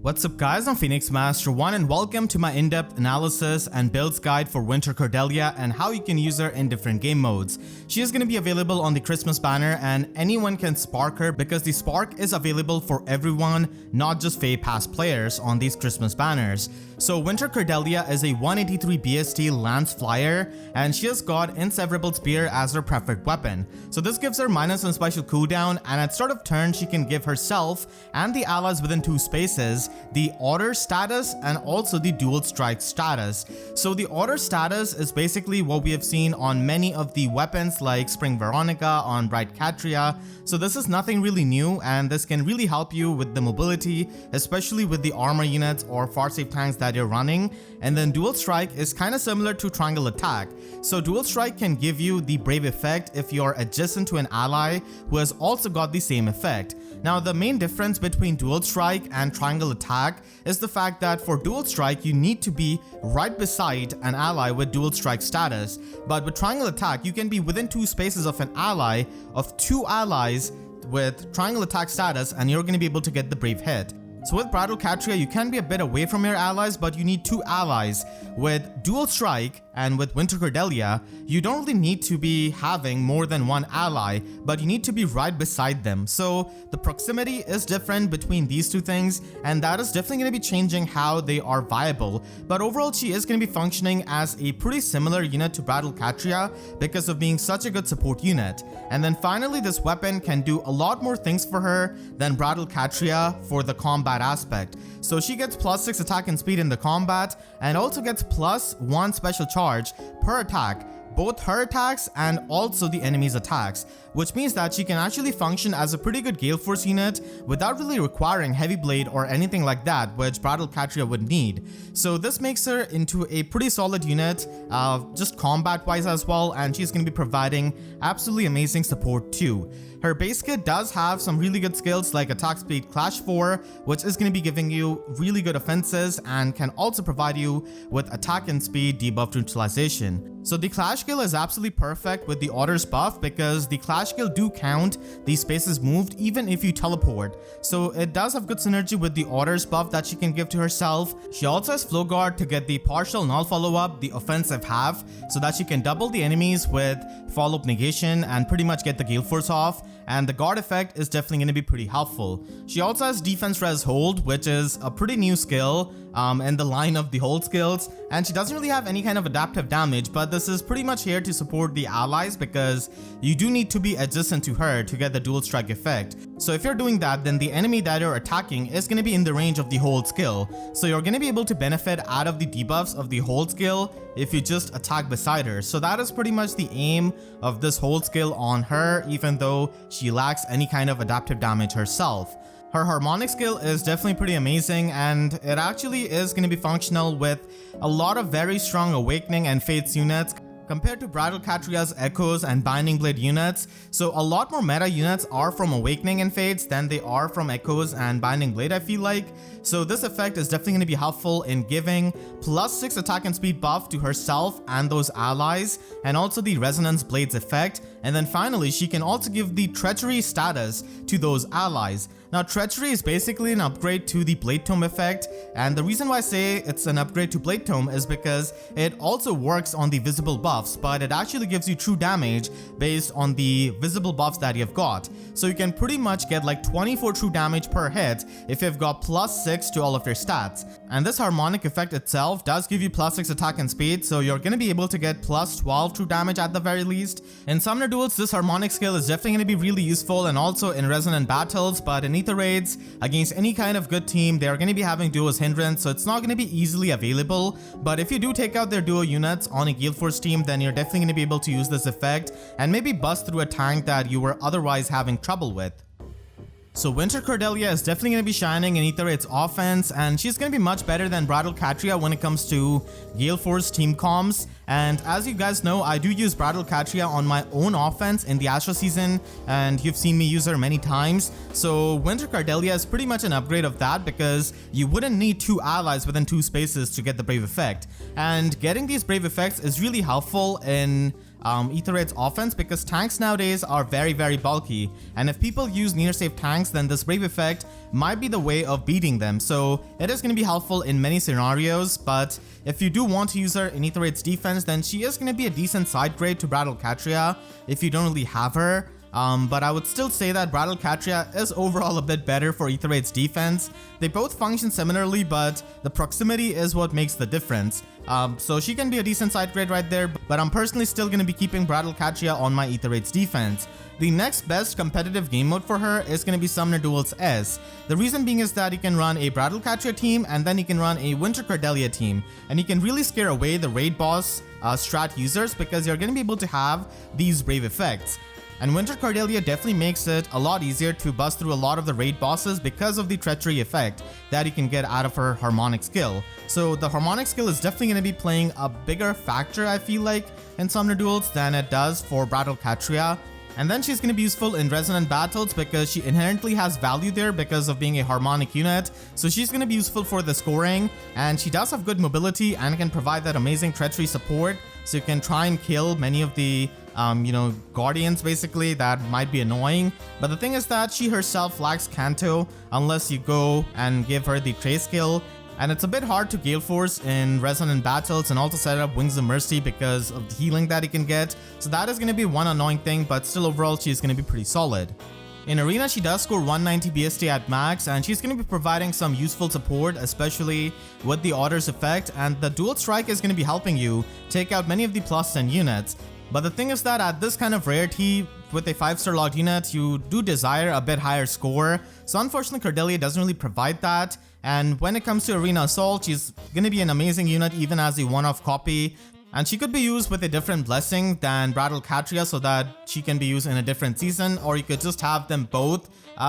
What's up guys, I'm Phoenix Master 1 and welcome to my in-depth analysis and builds guide for Winter Cordelia and how you can use her in different game modes. She is going to be available on the Christmas banner and anyone can spark her because the spark is available for everyone, not just FEH Pass players on these Christmas banners. So Winter Cordelia is a 183 BST Lance Flyer and she has got Inseverable Spear as her preferred weapon. So this gives her minus on special cooldown and at start of turn she can give herself and the allies within 2 spaces the order status and also the dual strike status. So the order status is basically what we have seen on many of the weapons like Spring Veronica, on Bride Catria. So this is nothing really new and this can really help you with the mobility, especially with the armor units or far safe tanks that you're running. And then dual strike is kind of similar to triangle attack. So dual strike can give you the brave effect if you're adjacent to an ally who has also got the same effect. Now the main difference between dual strike and triangle attack is the fact that for dual strike you need to be right beside an ally with dual strike status, but with triangle attack you can be within 2 spaces of an ally of 2 allies with triangle attack status and you're going to be able to get the brave hit. So with Bride Catria you can be a bit away from your allies, but you need 2 allies. With dual strike and with Winter Cordelia, you don't really need to be having more than 1 ally, but you need to be right beside them. So the proximity is different between these 2 things, and that is definitely going to be changing how they are viable. But overall, she is going to be functioning as a pretty similar unit to Bride Catria because of being such a good support unit. And then finally, this weapon can do a lot more things for her than Bride Catria for the combat aspect. So she gets plus 6 attack and speed in the combat and also gets plus 1 special charge per attack, both her attacks and also the enemy's attacks, which means that she can actually function as a pretty good Gale Force unit without really requiring Heavy Blade or anything like that, which Bride Catria would need. So this makes her into a pretty solid unit, just combat wise as well, and she's going to be providing absolutely amazing support too. Her base kit does have some really good skills like Attack Speed Clash 4, which is going to be giving you really good offenses and can also provide you with attack and speed debuff neutralization. So the Clash skill is absolutely perfect with the Orders buff because the Clash skill do count the spaces moved even if you teleport. So it does have good synergy with the Orders buff that she can give to herself. She also has Flow Guard to get the partial null follow-up, the offensive half, so that she can double the enemies with follow-up negation and pretty much get the Gale Force off. And the guard effect is definitely going to be pretty helpful. She also has defense res hold, which is a pretty new skill in the line of the hold skills, and she doesn't really have any kind of adaptive damage, but this is pretty much here to support the allies because you do need to be adjacent to her to get the dual strike effect. So if you're doing that, then the enemy that you're attacking is going to be in the range of the hold skill, so you're going to be able to benefit out of the debuffs of the hold skill if you just attack beside her. So that is pretty much the aim of this hold skill on her, even though she lacks any kind of adaptive damage herself. Her Harmonic skill is definitely pretty amazing and it actually is going to be functional with a lot of very strong Awakening and Fates units compared to Bride Catria's Echoes and Binding Blade units. So a lot more meta units are from Awakening and Fates than they are from Echoes and Binding Blade, I feel like. So this effect is definitely going to be helpful in giving plus 6 attack and speed buff to herself and those allies, and also the Resonance Blades effect. And then finally, she can also give the Treachery status to those allies. Now Treachery is basically an upgrade to the Blade Tome effect, and the reason why I say it's an upgrade to Blade Tome is because it also works on the visible buffs, but it actually gives you true damage based on the visible buffs that you've got. So you can pretty much get like 24 true damage per hit if you've got plus 6 to all of your stats. And this Harmonic effect itself does give you plus 6 attack and speed, so you're going to be able to get plus 12 true damage at the very least. In Summoner Duels, this Harmonic skill is definitely going to be really useful and also in Resonant Battles, but in Aether Raids, against any kind of good team, they are going to be having Duo's Hindrance, so it's not going to be easily available. But if you do take out their Duo units on a Gale Force team, then you're definitely going to be able to use this effect and maybe bust through a tank that you were otherwise having trouble with. So Winter Cordelia is definitely going to be shining in Aether Raids offense, and she's going to be much better than Bride Catria when it comes to Gale Force team comms. And as you guys know, I do use Bride Catria on my own offense in the Astra season, and you've seen me use her many times. So Winter Cordelia is pretty much an upgrade of that because you wouldn't need 2 allies within 2 spaces to get the Brave effect. And getting these Brave effects is really helpful in Aether Raids offense, because tanks nowadays are very bulky, and if people use near safe tanks, then this Brave effect might be the way of beating them. So it is going to be helpful in many scenarios, but if you do want to use her in Aether Raids defense, then she is going to be a decent side grade to Bride Catria if you don't really have her. But I would still say that Bride Catria is overall a bit better for Aether Raids defense. They both function similarly, but the proximity is what makes the difference. So she can be a decent side grade right there, but I'm personally still going to be keeping Bride Catria on my Aether Raids defense. The next best competitive game mode for her is going to be Summoner Duels S. The reason being is that you can run a Bride Catria team, and then you can run a Winter Cordelia team, and you can really scare away the raid boss strat users because you're going to be able to have these brave effects. And Winter Cordelia definitely makes it a lot easier to bust through a lot of the raid bosses because of the treachery effect that you can get out of her Harmonic skill. So the Harmonic skill is definitely going to be playing a bigger factor, I feel like, in Summoner Duels than it does for Bride Catria. And then she's going to be useful in resonant battles because she inherently has value there because of being a harmonic unit. So she's going to be useful for the scoring, and she does have good mobility and can provide that amazing treachery support. So you can try and kill many of the guardians basically that might be annoying. But the thing is that she herself lacks Canto unless you go and give her the Trace skill. And it's a bit hard to Gale Force in resonant battles and also set up Wings of Mercy because of the healing that you can get. So that is going to be one annoying thing, but still overall she's going to be pretty solid. In Arena, she does score 190 BST at max, and she's going to be providing some useful support, especially with the Otter's effect, and the Dual Strike is going to be helping you take out many of the plus 10 units. But the thing is that at this kind of rarity, with a 5-star logged unit, you do desire a bit higher score. So unfortunately, Cordelia doesn't really provide that. And when it comes to Arena Assault, she's going to be an amazing unit even as a one-off copy. And she could be used with a different blessing than Bride Catria so that she can be used in a different season, or you could just have them both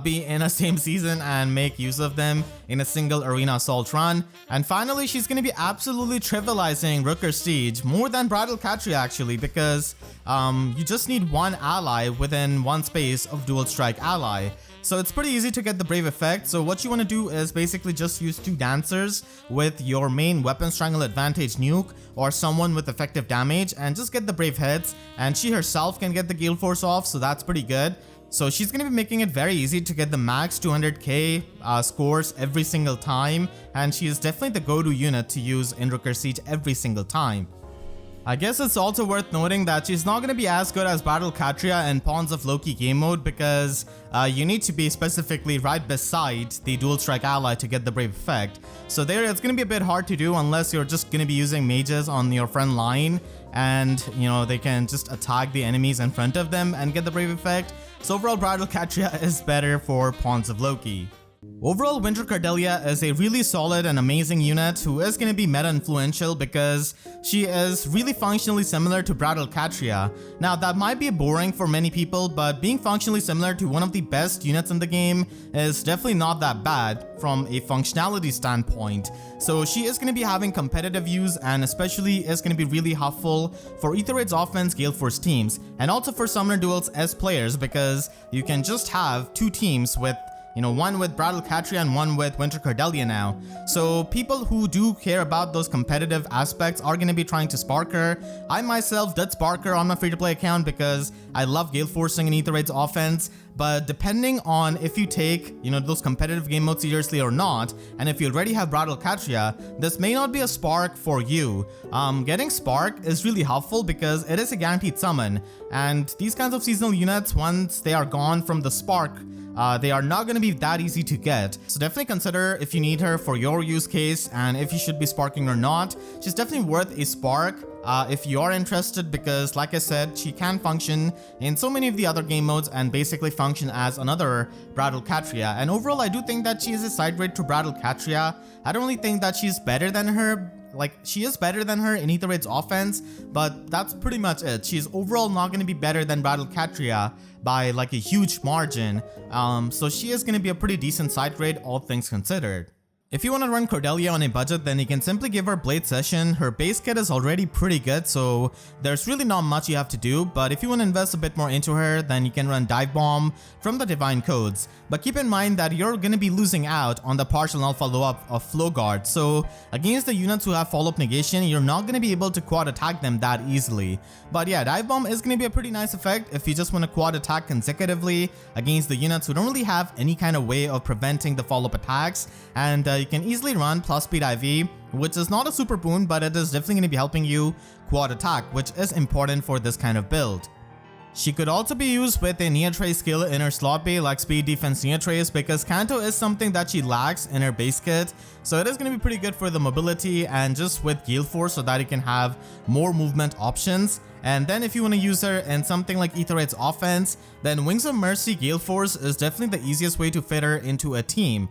be in a same season and make use of them in a single Arena Assault run. And finally, she's going to be absolutely trivializing Rokkr Siege more than Bride Catria actually, because you just need one ally within one space of Dual Strike ally. So it's pretty easy to get the Brave effect. So what you want to do is basically just use 2 dancers with your main weapon strangle advantage nuke or someone with effective damage and just get the Brave hits, and she herself can get the Gale Force off, so that's pretty good. So she's going to be making it very easy to get the max 200k scores every single time, and she is definitely the go-to unit to use in Rokkr Siege every single time. I guess it's also worth noting that she's not going to be as good as Bride Catria and Pawns of Loki game mode because you need to be specifically right beside the Dual Strike ally to get the Brave effect. So there it's going to be a bit hard to do unless you're just going to be using mages on your front line and they can just attack the enemies in front of them and get the Brave effect. So overall, Bride Catria is better for Pawns of Loki. Overall, Winter Cordelia is a really solid and amazing unit who is going to be meta influential because she is really functionally similar to Bride Catria. Now that might be boring for many people, but being functionally similar to one of the best units in the game is definitely not that bad from a functionality standpoint. So she is going to be having competitive use and especially is going to be really helpful for Aether Raids offense Gale Force teams and also for Summoner Duels S players because you can just have 2 teams with one with Bride Catria and one with Winter Cordelia now. So people who do care about those competitive aspects are going to be trying to spark her. I myself did spark her on my free-to-play account because I love Gale Forcing in Aether Raids offense. But depending on if you take, those competitive game modes seriously or not, and if you already have Bride Catria, this may not be a spark for you. Getting spark is really helpful because it is a guaranteed summon, and these kinds of seasonal units, once they are gone from the spark, they are not going to be that easy to get. So definitely consider if you need her for your use case and if you should be sparking or not. She's definitely worth a spark if you are interested because like I said, she can function in so many of the other game modes and basically function as another Bride Catria. And overall, I do think that she is a side grade to Bride Catria. I don't really think that she's better than her. She is better than her in Aether Raids offense, but that's pretty much it. She's overall not going to be better than Bride Catria by a huge margin. So she is going to be a pretty decent side grade, all things considered. If you want to run Cordelia on a budget, then you can simply give her Blade Session. Her base kit is already pretty good, so there's really not much you have to do. But if you want to invest a bit more into her, then you can run Dive Bomb from the Divine Codes. But keep in mind that you're going to be losing out on the partial null follow-up of Flow Guard. So against the units who have follow-up negation, you're not going to be able to quad attack them that easily. But yeah, Dive Bomb is going to be a pretty nice effect if you just want to quad attack consecutively against the units who don't really have any kind of way of preventing the follow-up attacks. And you can easily run plus speed IV, which is not a super boon, but it is definitely going to be helping you quad attack, which is important for this kind of build. She could also be used with a Neotrace skill in her slot bay like Speed Defense Neotrace, because Canto is something that she lacks in her base kit. So it is going to be pretty good for the mobility and just with Gale Force so that you can have more movement options. And then if you want to use her in something like Aether Raids offense, then Wings of Mercy Gale Force is definitely the easiest way to fit her into a team.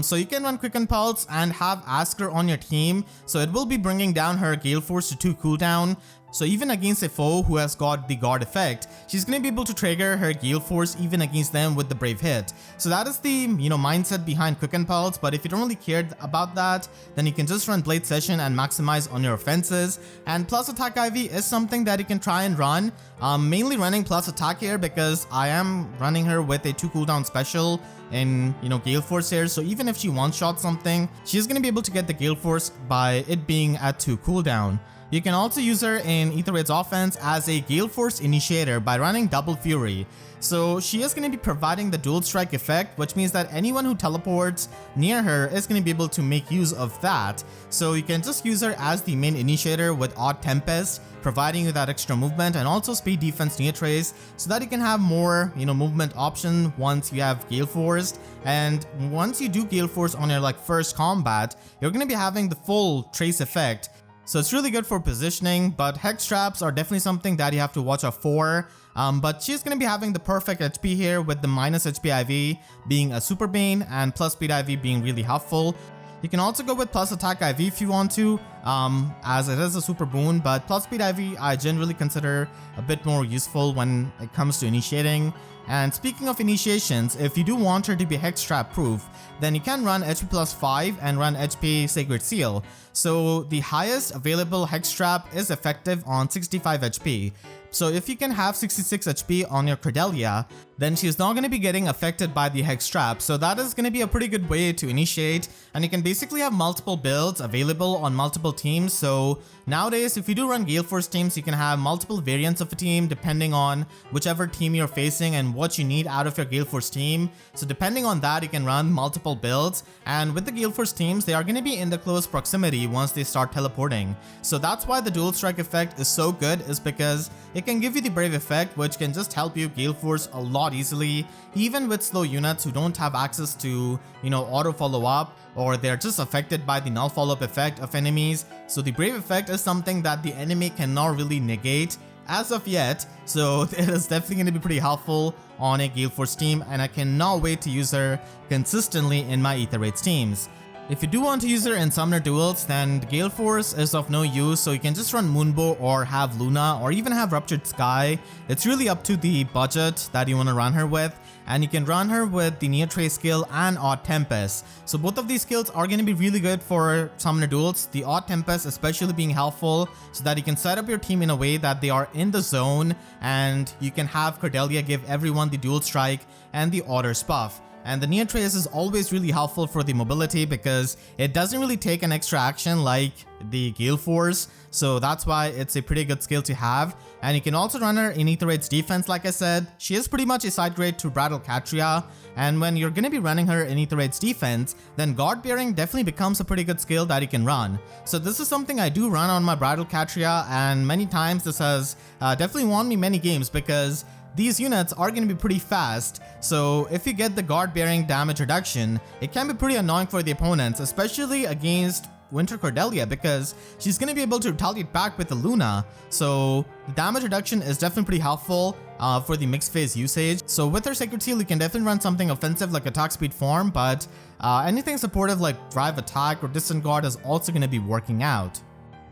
So you can run Quicken Pulse and have Asker on your team, so it will be bringing down her Gale Force to 2 cooldown. So even against a foe who has got the guard effect, she's going to be able to trigger her Gale Force even against them with the Brave Hit. So that is the mindset behind Quicken Pulse. But if you don't really care about that, then you can just run Blade Session and maximize on your offenses. And plus attack IV is something that you can try and run. Mainly running plus attack here because I am running her with a 2 cooldown special in Gale Force here. So even if she one-shot something, she's going to be able to get the Gale Force by it being at 2 cooldown. You can also use her in Aether Raids offense as a Gale Force initiator by running Double Fury. So she is going to be providing the dual strike effect, which means that anyone who teleports near her is going to be able to make use of that. So you can just use her as the main initiator with Odd Tempest, providing you that extra movement, and also Speed Defense Neotrace so that you can have more movement option once you have Gale Force. And once you do Gale Force on your first combat, you're going to be having the full trace effect. So it's really good for positioning, but Hex Traps are definitely something that you have to watch out for. But she's going to be having the perfect HP here with the minus HP IV being a super bane and plus speed IV being really helpful. You can also go with plus attack IV if you want to, as it is a super boon, but plus speed IV I generally consider a bit more useful when it comes to initiating. And speaking of initiations, if you do want her to be Hex Trap proof, then you can run HP plus 5 and run HP Sacred Seal. So the highest available Hex Trap is effective on 65 HP. So if you can have 66 HP on your Cordelia, then she's not going to be getting affected by the Hex Trap. So that is going to be a pretty good way to initiate, and you can basically have multiple builds available on multiple teams. So nowadays, if you do run Gale Force teams, you can have multiple variants of a team depending on whichever team you're facing and what you need out of your Gale Force team. So depending on that, you can run multiple builds, and with the Gale Force teams, they are going to be in the close proximity once they start teleporting. So that's why the dual strike effect is so good, is because it can give you the Brave effect, which can just help you Gale Force a lot easily, even with slow units who don't have access to, auto follow up, or they're just affected by the null follow up effect of enemies. So the Brave effect is something that the enemy cannot really negate as of yet. So it is definitely going to be pretty helpful on a Gale Force team, and I cannot wait to use her consistently in my Aether Raids teams. If you do want to use her in Summoner Duels, then Gale Force is of no use, so you can just run Moonbow or have Luna or even have Ruptured Sky. It's really up to the budget that you want to run her with, and you can run her with the Neotrace skill and Odd Tempest. So both of these skills are going to be really good for Summoner Duels, the Odd Tempest especially being helpful so that you can set up your team in a way that they are in the zone, and you can have Cordelia give everyone the dual strike and the Order's buff. And the Neotrace is always really helpful for the mobility because it doesn't really take an extra action like the Gale Force. So that's why it's a pretty good skill to have. And you can also run her in Aether Raids defense, like I said. She is pretty much a side grade to Bride Catria. And when you're going to be running her in Aether Raids defense, then Guard Bearing definitely becomes a pretty good skill that you can run. So this is something I do run on my Bride Catria, and many times this has definitely won me many games because these units are going to be pretty fast. So if you get the guard bearing damage reduction, it can be pretty annoying for the opponents, especially against Winter Cordelia, because she's going to be able to retaliate back with the Luna. So the damage reduction is definitely pretty helpful for the mixed phase usage. So with her Sacred Seal, you can definitely run something offensive like Attack Speed Form, but anything supportive like Drive Attack or Distant Guard is also going to be working out.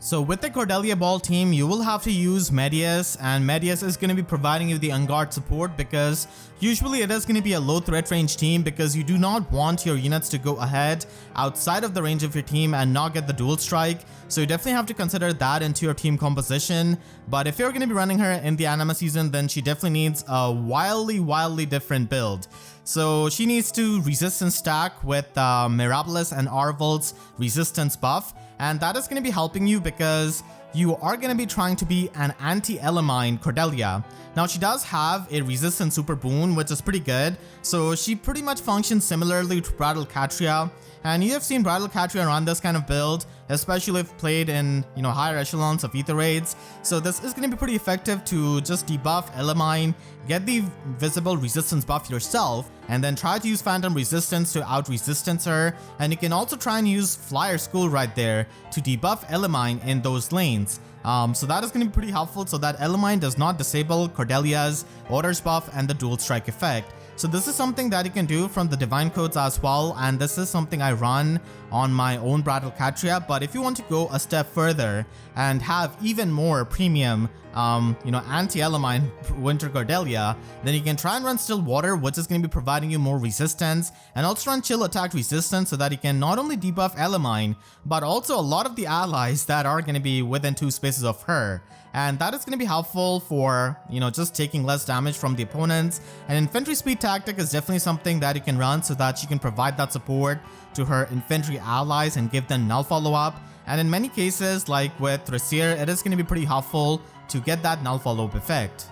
So with the Cordelia ball team, you will have to use Medius, and Medius is going to be providing you the unguard support because usually it is going to be a low threat range team because you do not want your units to go ahead outside of the range of your team and not get the dual strike. So you definitely have to consider that into your team composition. But if you're going to be running her in the anima season, then she definitely needs a wildly different build. So she needs to resistance stack with Mirabilis and Arvol's resistance buff, and that is going to be helping you because you are going to be trying to be an anti-Elemine Cordelia. Now she does have a resistance super boon, which is pretty good, so she pretty much functions similarly to Bride Catria. And you have seen Bride Catria run this kind of build, especially if played in, higher echelons of Aether Raids. So this is going to be pretty effective to just debuff Elemine, get the visible resistance buff yourself, and then try to use Phantom Resistance to out-resistance her. And you can also try and use Flyer School right there to debuff Elemine in those lanes. So that is going to be pretty helpful so that Elemine does not disable Cordelia's Orders buff and the dual strike effect. So this is something that you can do from the divine codes as well, and this is something I run on my own Bride Catria. But if you want to go a step further and have even more premium anti-Elemine Winter Cordelia, then you can try and run Still Water, which is going to be providing you more resistance, and also run Chill Attack Resistance so that you can not only debuff Elemine, but also a lot of the allies that are going to be within 2 spaces of her. And that is going to be helpful for, just taking less damage from the opponents. And infantry speed tactic is definitely something that you can run so that she can provide that support to her infantry allies and give them null follow-up. And in many cases, like with Thrasier, it is going to be pretty helpful to get that null follow-up effect.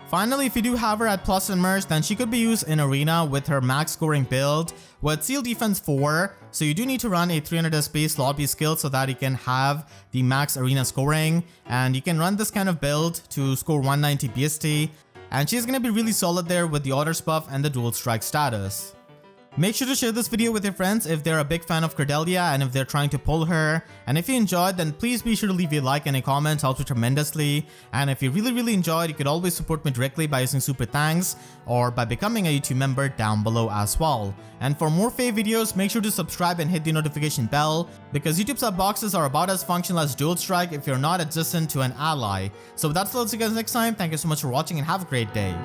Finally, if you do have her at plus Immerse, then she could be used in Arena with her max scoring build with Seal Defense 4. So you do need to run a 300 SP slot B skill so that you can have the max arena scoring. And you can run this kind of build to score 190 BST. And she's going to be really solid there with the Orders buff and the dual strike status. Make sure to share this video with your friends if they're a big fan of Cordelia and if they're trying to pull her. And if you enjoyed, then please be sure to leave a like and a comment, helps me tremendously. And if you really enjoyed, you could always support me directly by using super thanks or by becoming a YouTube member down below as well. And for more FEH videos, make sure to subscribe and hit the notification bell because YouTube sub boxes are about as functional as dual strike if you're not adjacent to an ally. So with that, let's see you guys next time. Thank you so much for watching and have a great day.